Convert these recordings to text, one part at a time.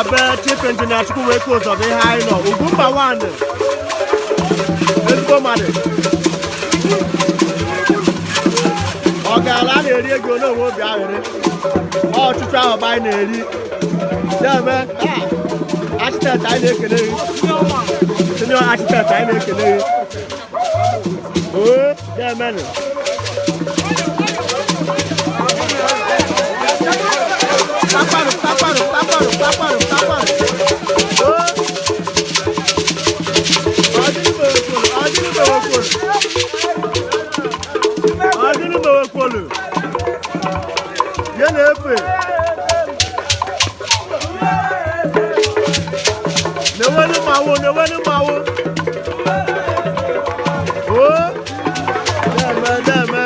na be Chief Engineer Chukwunweike Uzo bụ ihe anyị nọ Ugwumba 1 ezigbo mmadụ ọ gaala a na-eri ego n'onwe obi aghịrị ọchụchụ ahụ bụ anyị na-eri na-eme architect anyị na-ekele gị senior architect anyị na-ekele gị oo na-emenụ Taparu. Adini bewekolu. Yene efe. Newele mawo. Oh. Deme.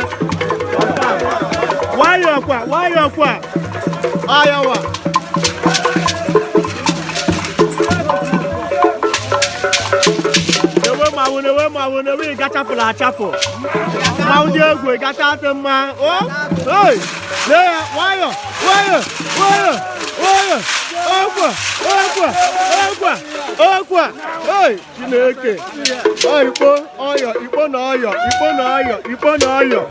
Why kwa? Ayawa. Newe gachapụla achapụ. Ma ụdị egwu gachapụ mma. Oh, hey. Wire. Okwa. Hey, Chineke. Ikpo na ọyọ.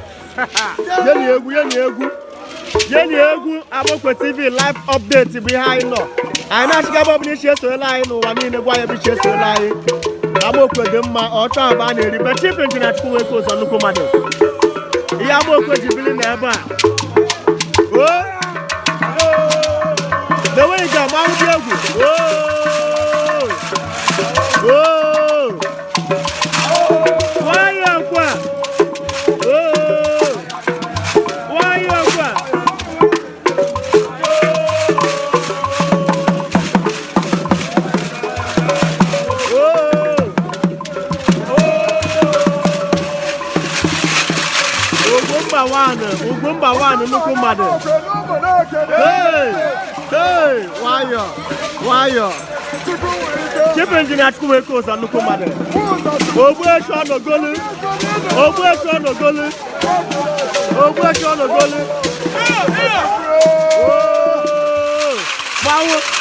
Yeni egwu Amokwe TV live update bụ ihe anyị nọ. Anyị na-achịga bọbụ n'ichi esoela anyị n'ụwa niile gwa ya bụ ichi esoela anyị. Amokwe dị mma, ọchọ aba na-eri be Chief Engineer Chukwunweike Uzo nnukwu mmadụ. Ihe Amokwe ji bili na ebe a. Dewe ije ma ụdị egwu. Ugwumba 1 nnukwu mmadụ. Hey, nwayọ. Chief Engineer Chukwunweike Uzo nnukwu mmadụ. Ogbuechi ọnọgolu.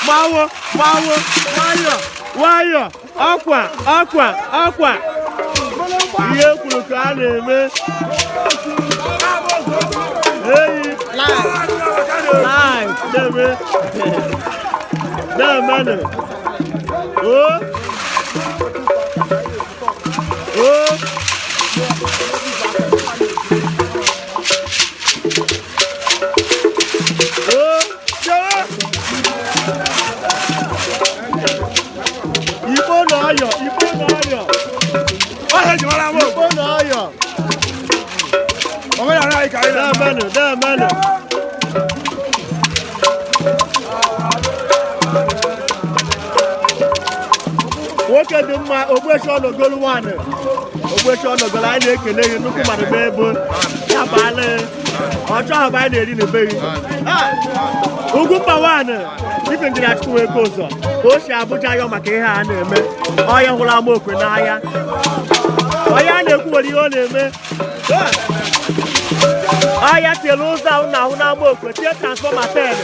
Mawo. Nwayọ. Ọkwa. Ihe kwuru ka a na-eme. Hey, live, Deme. Oh. Ikpo na ọyọ. Deme. Nwoke dị mma Ogbuechi ọnọgolu 1. Ogbuechi ọnọgolu anyị na-ekele gị nnukwu mmadụ bụ ebo ya baala ọchọ ahụ anyị na-eri na be gị. Ugwumba 1 Chief Engineer Chukwunweike Uzo o si Abuja ayọ maka ihe a na-eme ọya hụrụ Amokwe n'anya ọya na-ekwu nwere ihe ọ na-eme ọya tiere ụzọ ahụ na ahụ na Amokwe tie transfọma 10.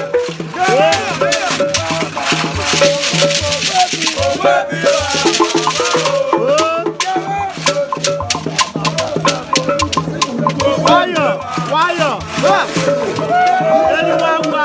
Wire. Anyone who